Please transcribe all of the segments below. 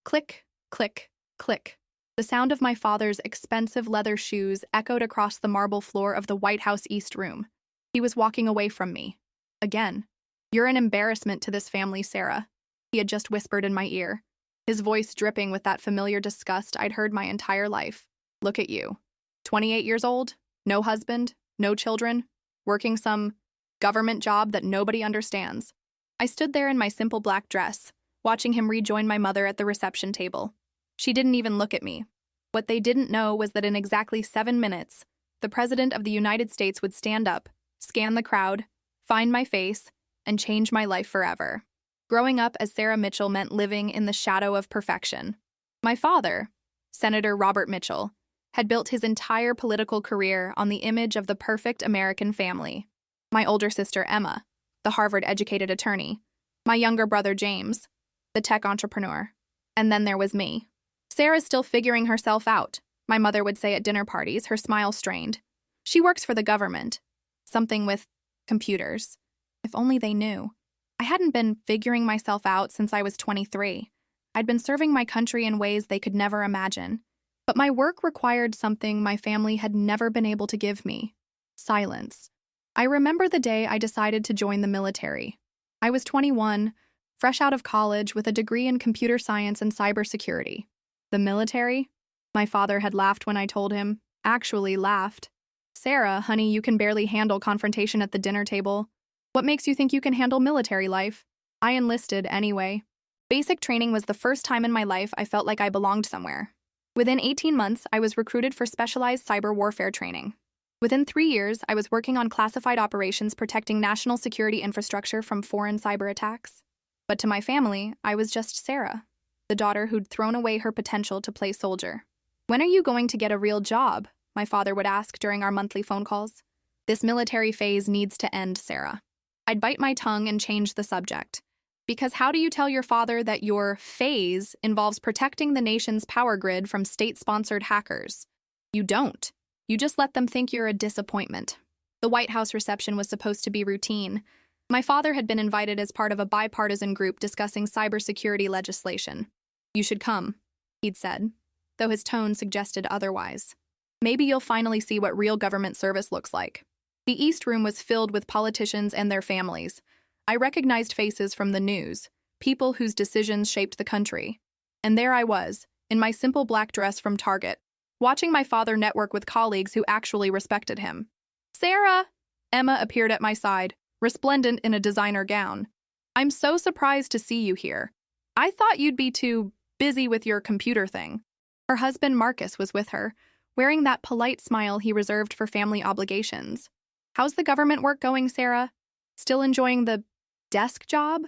Click, click, click. The sound of my father's expensive leather shoes echoed across the marble floor of the White House East Room. He was walking away from me. Again. "You're an embarrassment to this family, Sarah," he had just whispered in my ear, his voice dripping with that familiar disgust I'd heard my entire life. "Look at you. 28 years old, no husband, no children, working some government job that nobody understands." I stood there in my simple black dress, watching him rejoin my mother at the reception table. She didn't even look at me. What they didn't know was that in exactly 7 minutes, the President of the United States would stand up, scan the crowd, find my face, and change my life forever. Growing up as Sarah Mitchell meant living in the shadow of perfection. My father, Senator Robert Mitchell, had built his entire political career on the image of the perfect American family. My older sister, Emma, the Harvard-educated attorney. My younger brother, James, the tech entrepreneur. And then there was me. "Sarah's still figuring herself out," my mother would say at dinner parties, her smile strained. "She works for the government. Something with computers." If only they knew. I hadn't been figuring myself out since I was 23. I'd been serving my country in ways they could never imagine. But my work required something my family had never been able to give me: silence. I remember the day I decided to join the military. I was 21, fresh out of college with a degree in computer science and cybersecurity. The military? My father had laughed when I told him. Actually laughed. "Sarah, honey, you can barely handle confrontation at the dinner table. What makes you think you can handle military life?" I enlisted anyway. Basic training was the first time in my life I felt like I belonged somewhere. Within 18 months, I was recruited for specialized cyber warfare training. Within 3 years, I was working on classified operations protecting national security infrastructure from foreign cyber attacks. But to my family, I was just Sarah, the daughter who'd thrown away her potential to play soldier. "When are you going to get a real job?" my father would ask during our monthly phone calls. "This military phase needs to end, Sarah." I'd bite my tongue and change the subject. Because how do you tell your father that your phase involves protecting the nation's power grid from state-sponsored hackers? You don't. You just let them think you're a disappointment. The White House reception was supposed to be routine. My father had been invited as part of a bipartisan group discussing cybersecurity legislation. "You should come," he'd said, though his tone suggested otherwise. "Maybe you'll finally see what real government service looks like." The East Room was filled with politicians and their families. I recognized faces from the news, people whose decisions shaped the country. And there I was, in my simple black dress from Target, watching my father network with colleagues who actually respected him. "Sarah!" Emma appeared at my side, resplendent in a designer gown. "I'm so surprised to see you here. I thought you'd be too busy with your computer thing." Her husband Marcus was with her, wearing that polite smile he reserved for family obligations. "How's the government work going, Sarah? Still enjoying the desk job?"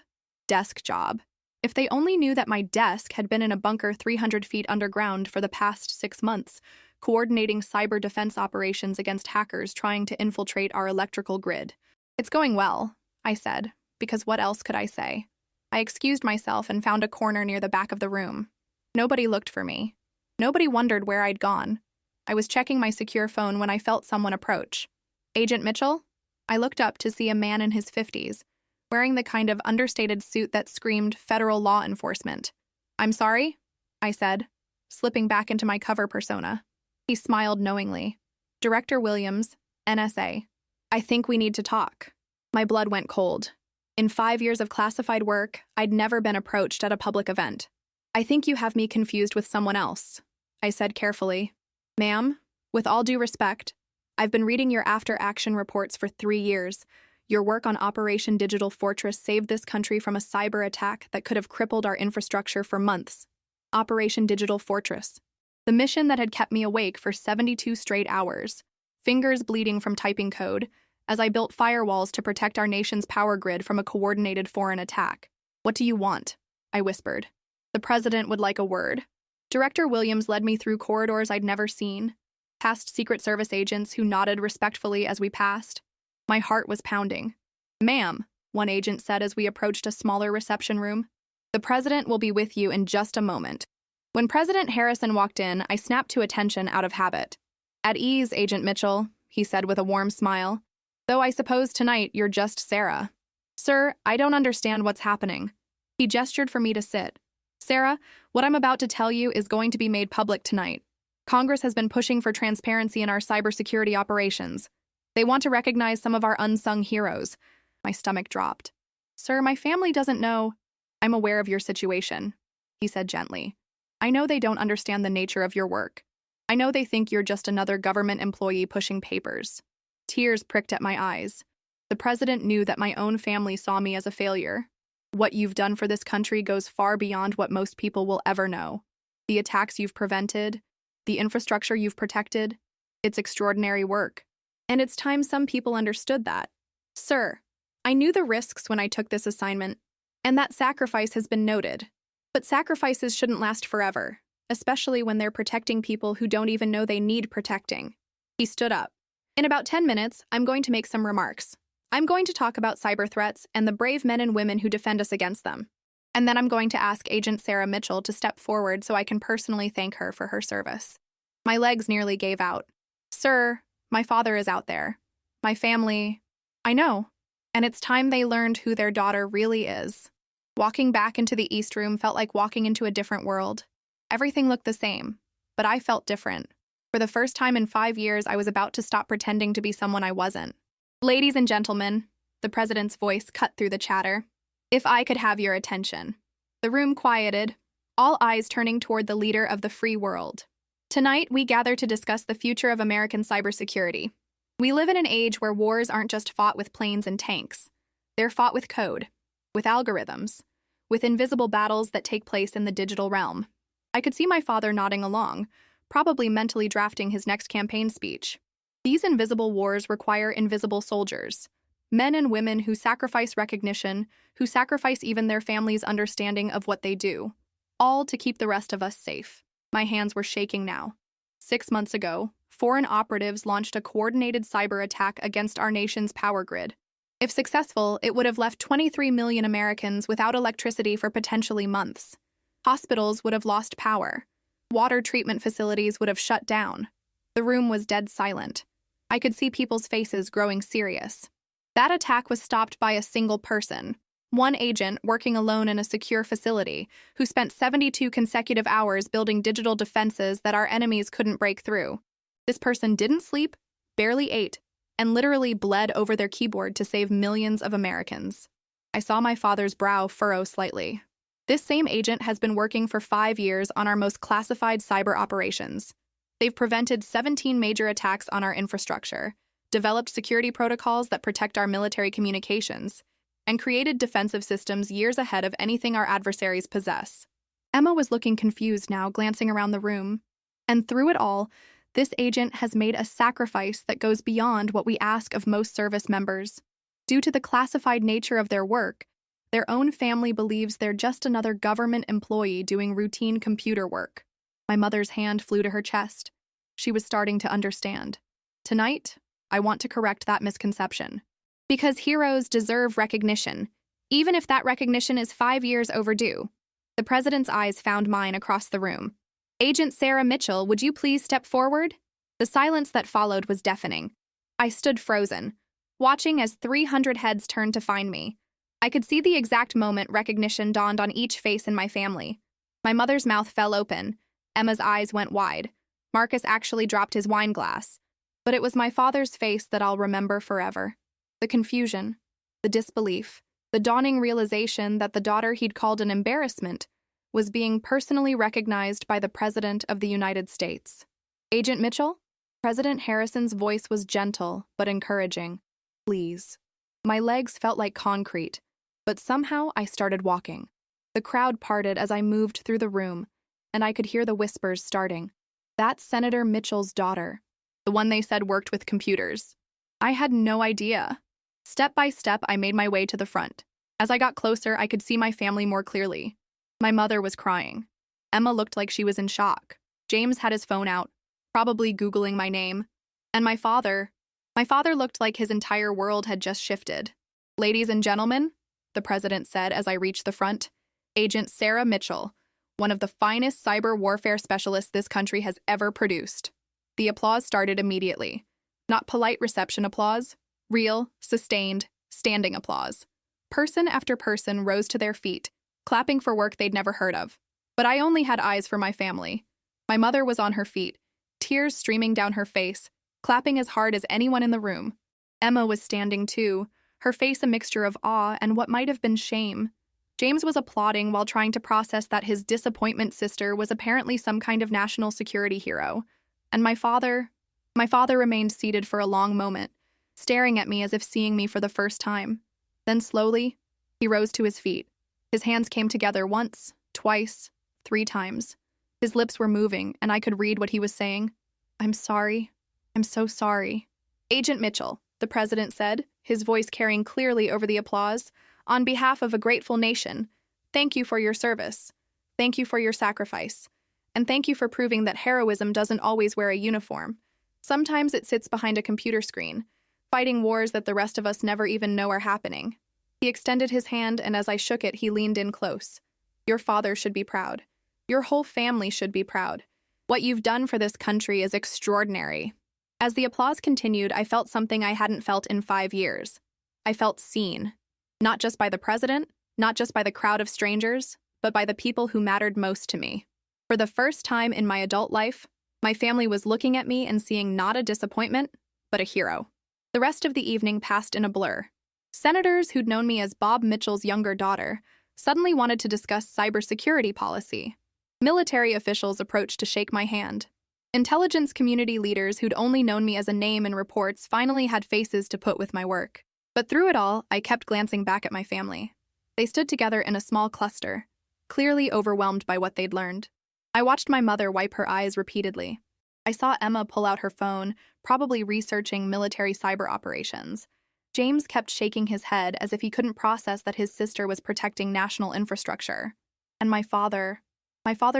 Desk job. If they only knew that my desk had been in a bunker 300 feet underground for the past 6 months, coordinating cyber defense operations against hackers trying to infiltrate our electrical grid. "It's going well," I said, because what else could I say? I excused myself and found a corner near the back of the room. Nobody looked for me. Nobody wondered where I'd gone. I was checking my secure phone when I felt someone approach. "Agent Mitchell?" I looked up to see a man in his 50s, wearing the kind of understated suit that screamed federal law enforcement. "I'm sorry," I said, slipping back into my cover persona. He smiled knowingly. "Director Williams, NSA. I think we need to talk." My blood went cold. In 5 years of classified work, I'd never been approached at a public event. "I think you have me confused with someone else," I said carefully. "Ma'am, with all due respect, I've been reading your after-action reports for 3 years. Your work on Operation Digital Fortress saved this country from a cyber attack that could have crippled our infrastructure for months. Operation Digital Fortress. The mission that had kept me awake for 72 straight hours, fingers bleeding from typing code, as I built firewalls to protect our nation's power grid from a coordinated foreign attack. "What do you want?" I whispered. "The president would like a word." Director Williams led me through corridors I'd never seen, past Secret Service agents who nodded respectfully as we passed. My heart was pounding. "Ma'am," one agent said as we approached a smaller reception room, "the president will be with you in just a moment." When President Harrison walked in, I snapped to attention out of habit. "At ease, Agent Mitchell," he said with a warm smile. "Though I suppose tonight you're just Sarah." "Sir, I don't understand what's happening." He gestured for me to sit. Sarah, what I'm about to tell you is going to be made public tonight. Congress has been pushing for transparency in our cybersecurity operations. They want to recognize some of our unsung heroes. My stomach dropped. Sir, my family doesn't know. I'm aware of your situation, he said gently. I know they don't understand the nature of your work. I know they think you're just another government employee pushing papers. Tears pricked at my eyes. The president knew that my own family saw me as a failure. What you've done for this country goes far beyond what most people will ever know. The attacks you've prevented, the infrastructure you've protected, it's extraordinary work. And it's time some people understood that. Sir, I knew the risks when I took this assignment, and that sacrifice has been noted. But sacrifices shouldn't last forever, especially when they're protecting people who don't even know they need protecting. He stood up. In about 10 minutes, I'm going to make some remarks. I'm going to talk about cyber threats and the brave men and women who defend us against them. And then I'm going to ask Agent Sarah Mitchell to step forward so I can personally thank her for her service. My legs nearly gave out. Sir, my father is out there. My family, I know. And it's time they learned who their daughter really is. Walking back into the East Room felt like walking into a different world. Everything looked the same, but I felt different. For the first time in 5 years, I was about to stop pretending to be someone I wasn't. Ladies and gentlemen, the president's voice cut through the chatter. If I could have your attention. The room quieted, all eyes turning toward the leader of the free world. Tonight, we gather to discuss the future of American cybersecurity. We live in an age where wars aren't just fought with planes and tanks. They're fought with code, with algorithms, with invisible battles that take place in the digital realm. I could see my father nodding along, probably mentally drafting his next campaign speech. These invisible wars require invisible soldiers, men and women who sacrifice recognition, who sacrifice even their family's understanding of what they do, all to keep the rest of us safe. My hands were shaking now. 6 months ago, foreign operatives launched a coordinated cyber attack against our nation's power grid. If successful, it would have left 23 million Americans without electricity for potentially months. Hospitals would have lost power. Water treatment facilities would have shut down. The room was dead silent. I could see people's faces growing serious. That attack was stopped by a single person, one agent working alone in a secure facility, who spent 72 consecutive hours building digital defenses that our enemies couldn't break through. This person didn't sleep, barely ate, and literally bled over their keyboard to save millions of Americans. I saw my father's brow furrow slightly. This same agent has been working for 5 years on our most classified cyber operations. They've prevented 17 major attacks on our infrastructure, developed security protocols that protect our military communications, and created defensive systems years ahead of anything our adversaries possess. Emma was looking confused now, glancing around the room. And through it all, this agent has made a sacrifice that goes beyond what we ask of most service members. Due to the classified nature of their work, their own family believes they're just another government employee doing routine computer work. My mother's hand flew to her chest. She was starting to understand. Tonight, I want to correct that misconception. Because heroes deserve recognition, even if that recognition is 5 years overdue. The president's eyes found mine across the room. Agent Sarah Mitchell, would you please step forward? The silence that followed was deafening. I stood frozen, watching as 300 heads turned to find me. I could see the exact moment recognition dawned on each face in my family. My mother's mouth fell open. Emma's eyes went wide. Marcus actually dropped his wine glass. But it was my father's face that I'll remember forever. The confusion, the disbelief, the dawning realization that the daughter he'd called an embarrassment was being personally recognized by the President of the United States. Agent Mitchell? President Harrison's voice was gentle but encouraging. Please. My legs felt like concrete, but somehow I started walking. The crowd parted as I moved through the room, and I could hear the whispers starting. That's Senator Mitchell's daughter, the one they said worked with computers. I had no idea. Step by step, I made my way to the front. As I got closer, I could see my family more clearly. My mother was crying. Emma looked like she was in shock. James had his phone out, probably Googling my name. And my father looked like his entire world had just shifted. Ladies and gentlemen, the president said as I reached the front, Agent Sarah Mitchell, one of the finest cyber warfare specialists this country has ever produced. The applause started immediately. Not polite reception applause, real, sustained, standing applause. Person after person rose to their feet, clapping for work they'd never heard of. But I only had eyes for my family. My mother was on her feet, tears streaming down her face, clapping as hard as anyone in the room. Emma was standing too, her face a mixture of awe and what might have been shame. James was applauding while trying to process that his disappointment sister was apparently some kind of national security hero. And my father remained seated for a long moment, staring at me as if seeing me for the first time. Then slowly, he rose to his feet. His hands came together once, twice, 3 times. His lips were moving, and I could read what he was saying. "I'm sorry. I'm so sorry." "Agent Mitchell," the president said, his voice carrying clearly over the applause, "on behalf of a grateful nation, thank you for your service. Thank you for your sacrifice. And thank you for proving that heroism doesn't always wear a uniform. Sometimes it sits behind a computer screen, fighting wars that the rest of us never even know are happening." He extended his hand, and as I shook it, he leaned in close. "Your father should be proud. Your whole family should be proud. What you've done for this country is extraordinary." As the applause continued, I felt something I hadn't felt in 5 years. I felt seen. Not just by the president, not just by the crowd of strangers, but by the people who mattered most to me. For the first time in my adult life, my family was looking at me and seeing not a disappointment, but a hero. The rest of the evening passed in a blur. Senators who'd known me as Bob Mitchell's younger daughter suddenly wanted to discuss cybersecurity policy. Military officials approached to shake my hand. Intelligence community leaders who'd only known me as a name in reports finally had faces to put with my work. But through it all, I kept glancing back at my family. They stood together in a small cluster, clearly overwhelmed by what they'd learned. I watched my mother wipe her eyes repeatedly. I saw Emma pull out her phone, probably researching military cyber operations. James kept shaking his head as if he couldn't process that his sister was protecting national infrastructure. And my father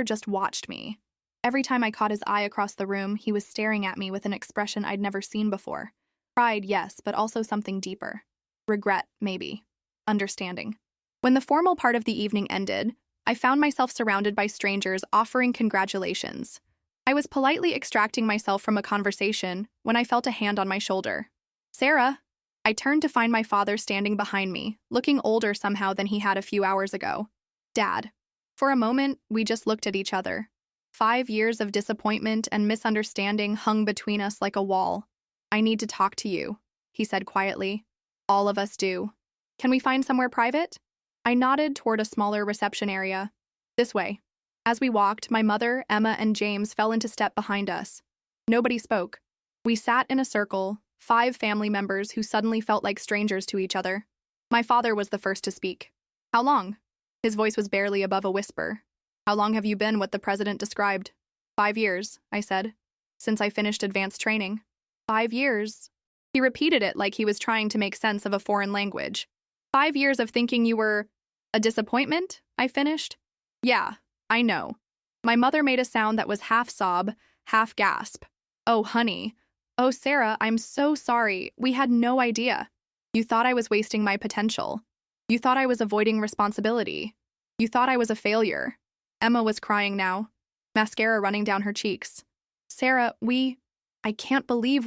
just watched me. Every time I caught his eye across the room, he was staring at me with an expression I'd never seen before. Pride, yes, but also something deeper. Regret, maybe. Understanding. When the formal part of the evening ended, I found myself surrounded by strangers offering congratulations. I was politely extracting myself from a conversation when I felt a hand on my shoulder. "Sarah." I turned to find my father standing behind me, looking older somehow than he had a few hours ago. "Dad." For a moment, we just looked at each other. 5 years of disappointment and misunderstanding hung between us like a wall. "I need to talk to you," he said quietly. "All of us do. Can we find somewhere private?" I nodded toward a smaller reception area. "This way." As we walked, my mother, Emma, and James fell into step behind us. Nobody spoke. We sat in a circle, 5 family members who suddenly felt like strangers to each other. My father was the first to speak. "How long?" His voice was barely above a whisper. "How long have you been what the president described?" 5 years, I said. "Since I finished advanced training." 5 years. He repeated it like he was trying to make sense of a foreign language. 5 years of thinking you were a disappointment, I finished. "Yeah, I know." My mother made a sound that was half sob, half gasp. "Oh, honey. Oh, Sarah, I'm so sorry. We had no idea. You thought I was wasting my potential. You thought I was avoiding responsibility. You thought I was a failure." Emma was crying now, mascara running down her cheeks. "Sarah, I can't believe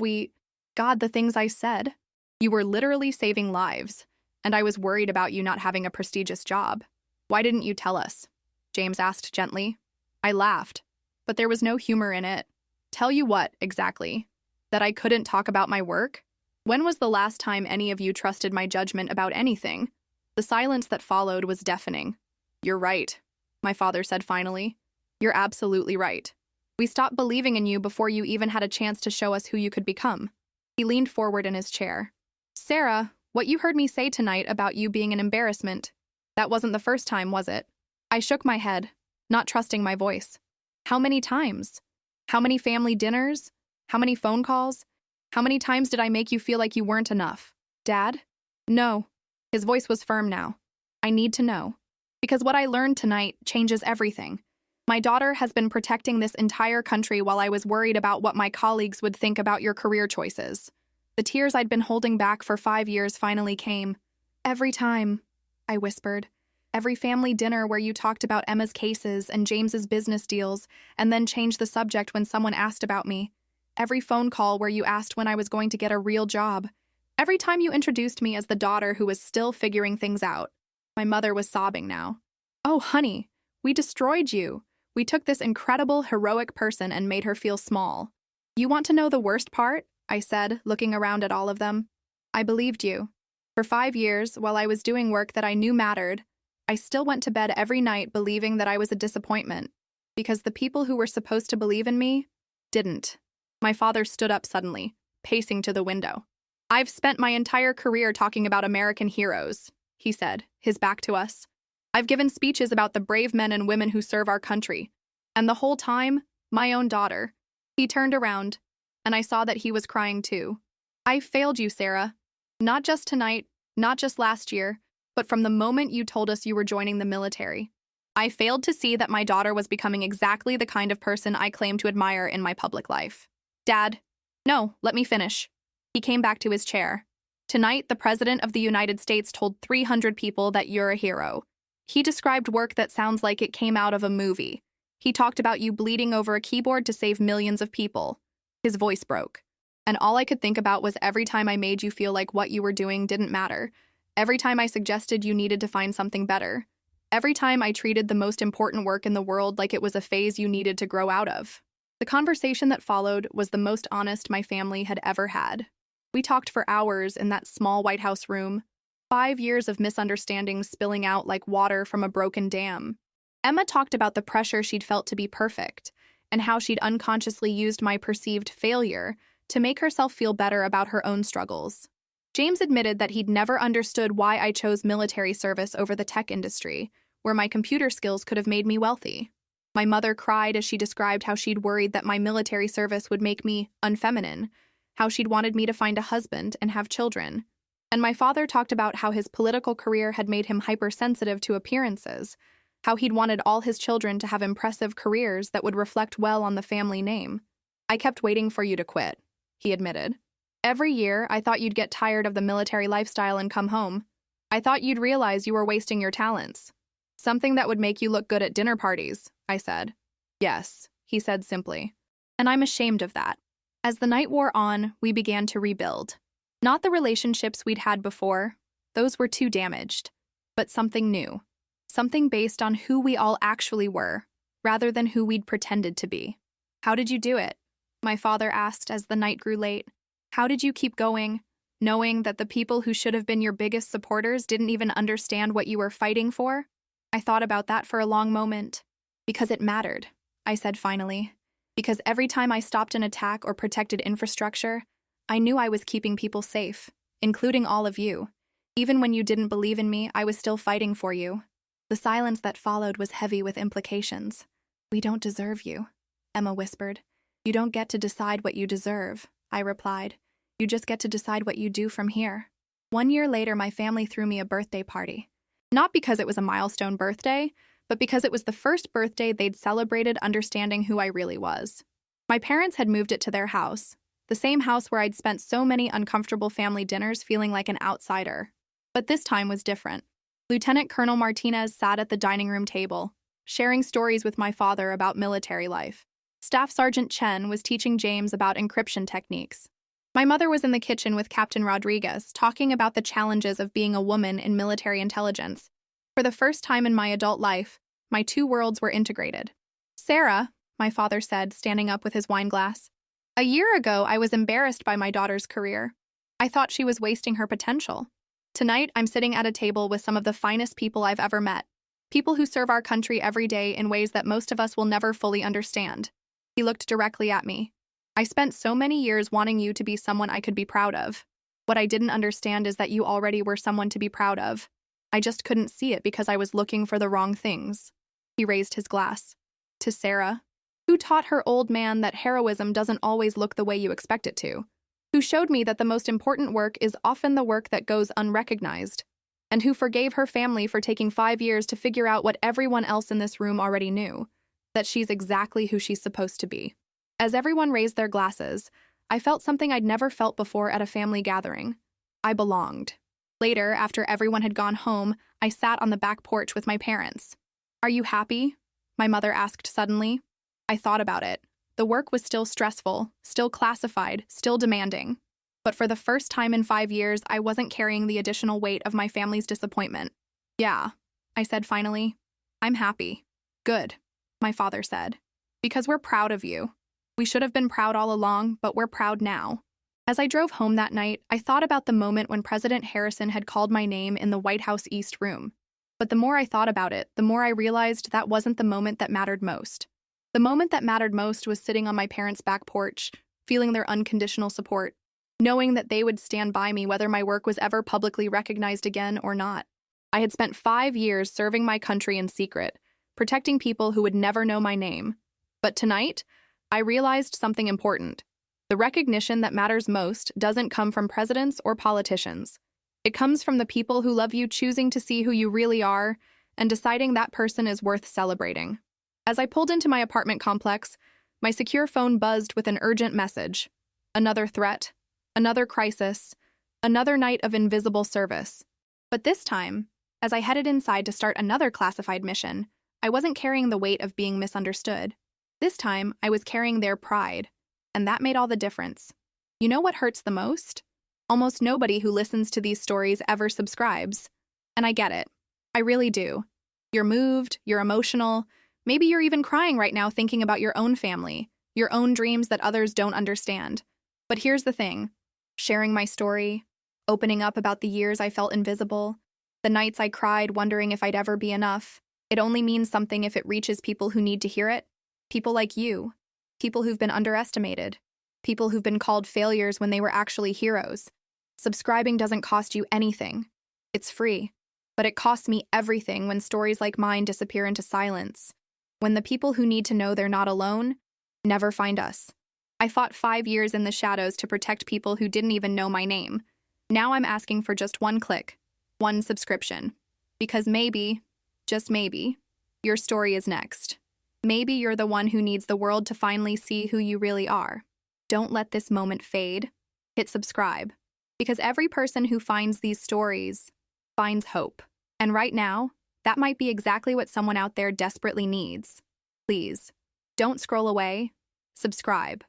God, the things I said. You were literally saving lives, and I was worried about you not having a prestigious job. Why didn't you tell us?" James asked gently. I laughed, but there was no humor in it. "Tell you what, exactly? That I couldn't talk about my work? When was the last time any of you trusted my judgment about anything?" The silence that followed was deafening. "You're right," my father said finally. "You're absolutely right. We stopped believing in you before you even had a chance to show us who you could become." He leaned forward in his chair. "Sarah, what you heard me say tonight about you being an embarrassment, that wasn't the first time, was it?" I shook my head, not trusting my voice. "How many times? How many family dinners? How many phone calls? How many times did I make you feel like you weren't enough? Dad?" "No." His voice was firm now. "I need to know. Because what I learned tonight changes everything. My daughter has been protecting this entire country while I was worried about what my colleagues would think about your career choices." The tears I'd been holding back for 5 years finally came. "Every time," I whispered. "Every family dinner where you talked about Emma's cases and James's business deals and then changed the subject when someone asked about me. Every phone call where you asked when I was going to get a real job. Every time you introduced me as the daughter who was still figuring things out." My mother was sobbing now. "Oh, honey, We destroyed you. We took this incredible, heroic person and made her feel small. You want to know the worst part? I said, looking around at all of them. I believed you. For 5 years, while I was doing work that I knew mattered, I still went to bed every night believing that I was a disappointment, because the people who were supposed to believe in me didn't. My father stood up suddenly, pacing to the window. I've spent my entire career talking about American heroes, he said, his back to us. I've given speeches about the brave men and women who serve our country. And the whole time, my own daughter. He turned around, and I saw that he was crying too. I failed you, Sarah. Not just tonight, not just last year, but from the moment you told us you were joining the military. I failed to see that my daughter was becoming exactly the kind of person I claimed to admire in my public life. Dad, no, let me finish. He came back to his chair. Tonight, the President of the United States told 300 people that you're a hero. He described work that sounds like it came out of a movie. He talked about you bleeding over a keyboard to save millions of people. His voice broke. And all I could think about was every time I made you feel like what you were doing didn't matter. Every time I suggested you needed to find something better. Every time I treated the most important work in the world like it was a phase you needed to grow out of. The conversation that followed was the most honest my family had ever had. We talked for hours in that small White House room. 5 years of misunderstandings spilling out like water from a broken dam. Emma talked about the pressure she'd felt to be perfect, and how she'd unconsciously used my perceived failure to make herself feel better about her own struggles. James admitted that he'd never understood why I chose military service over the tech industry, where my computer skills could have made me wealthy. My mother cried as she described how she'd worried that my military service would make me unfeminine, how she'd wanted me to find a husband and have children. And my father talked about how his political career had made him hypersensitive to appearances, how he'd wanted all his children to have impressive careers that would reflect well on the family name. I kept waiting for you to quit, he admitted. Every year, I thought you'd get tired of the military lifestyle and come home. I thought you'd realize you were wasting your talents. Something that would make you look good at dinner parties, I said. Yes, he said simply. And I'm ashamed of that. As the night wore on, we began to rebuild. Not the relationships we'd had before. Those were too damaged. But something new. Something based on who we all actually were, rather than who we'd pretended to be. How did you do it? My father asked as the night grew late. How did you keep going, knowing that the people who should have been your biggest supporters didn't even understand what you were fighting for? I thought about that for a long moment. Because it mattered, I said finally. Because every time I stopped an attack or protected infrastructure, I knew I was keeping people safe, including all of you. Even when you didn't believe in me, I was still fighting for you. The silence that followed was heavy with implications. We don't deserve you, Emma whispered. You don't get to decide what you deserve, I replied. You just get to decide what you do from here. 1 year later, my family threw me a birthday party. Not because it was a milestone birthday, but because it was the first birthday they'd celebrated understanding who I really was. My parents had moved it to their house, the same house where I'd spent so many uncomfortable family dinners feeling like an outsider. But this time was different. Lieutenant Colonel Martinez sat at the dining room table, sharing stories with my father about military life. Staff Sergeant Chen was teaching James about encryption techniques. My mother was in the kitchen with Captain Rodriguez, talking about the challenges of being a woman in military intelligence. For the first time in my adult life, my two worlds were integrated. Sarah, my father said, standing up with his wine glass. A year ago, I was embarrassed by my daughter's career. I thought she was wasting her potential. Tonight, I'm sitting at a table with some of the finest people I've ever met. People who serve our country every day in ways that most of us will never fully understand. He looked directly at me. I spent so many years wanting you to be someone I could be proud of. What I didn't understand is that you already were someone to be proud of. I just couldn't see it because I was looking for the wrong things. He raised his glass. To Sarah, who taught her old man that heroism doesn't always look the way you expect it to. Who showed me that the most important work is often the work that goes unrecognized. And who forgave her family for taking 5 years to figure out what everyone else in this room already knew. That she's exactly who she's supposed to be. As everyone raised their glasses, I felt something I'd never felt before at a family gathering. I belonged. Later, after everyone had gone home, I sat on the back porch with my parents. Are you happy? My mother asked suddenly. I thought about it. The work was still stressful, still classified, still demanding. But for the first time in 5 years, I wasn't carrying the additional weight of my family's disappointment. Yeah, I said finally. I'm happy. Good, my father said. Because we're proud of you. We should have been proud all along, but we're proud now. As I drove home that night, I thought about the moment when President Harrison had called my name in the White House East Room. But the more I thought about it, the more I realized that wasn't the moment that mattered most. The moment that mattered most was sitting on my parents' back porch, feeling their unconditional support, knowing that they would stand by me whether my work was ever publicly recognized again or not. I had spent 5 years serving my country in secret, protecting people who would never know my name. But tonight, I realized something important. The recognition that matters most doesn't come from presidents or politicians. It comes from the people who love you choosing to see who you really are and deciding that person is worth celebrating. As I pulled into my apartment complex, my secure phone buzzed with an urgent message. Another threat, another crisis, another night of invisible service. But this time, as I headed inside to start another classified mission, I wasn't carrying the weight of being misunderstood. This time, I was carrying their pride, and that made all the difference. You know what hurts the most? Almost nobody who listens to these stories ever subscribes. And I get it. I really do. You're moved, you're emotional, maybe you're even crying right now thinking about your own family, your own dreams that others don't understand. But here's the thing. Sharing my story, opening up about the years I felt invisible, the nights I cried wondering if I'd ever be enough, it only means something if it reaches people who need to hear it. People like you. People who've been underestimated. People who've been called failures when they were actually heroes. Subscribing doesn't cost you anything. It's free. But it costs me everything when stories like mine disappear into silence. When the people who need to know they're not alone never find us. I fought 5 years in the shadows to protect people who didn't even know my name. Now I'm asking for just one click, one subscription. Because maybe, just maybe, your story is next. Maybe you're the one who needs the world to finally see who you really are. Don't let this moment fade. Hit subscribe. Because every person who finds these stories finds hope. And right now, that might be exactly what someone out there desperately needs. Please, don't scroll away. Subscribe.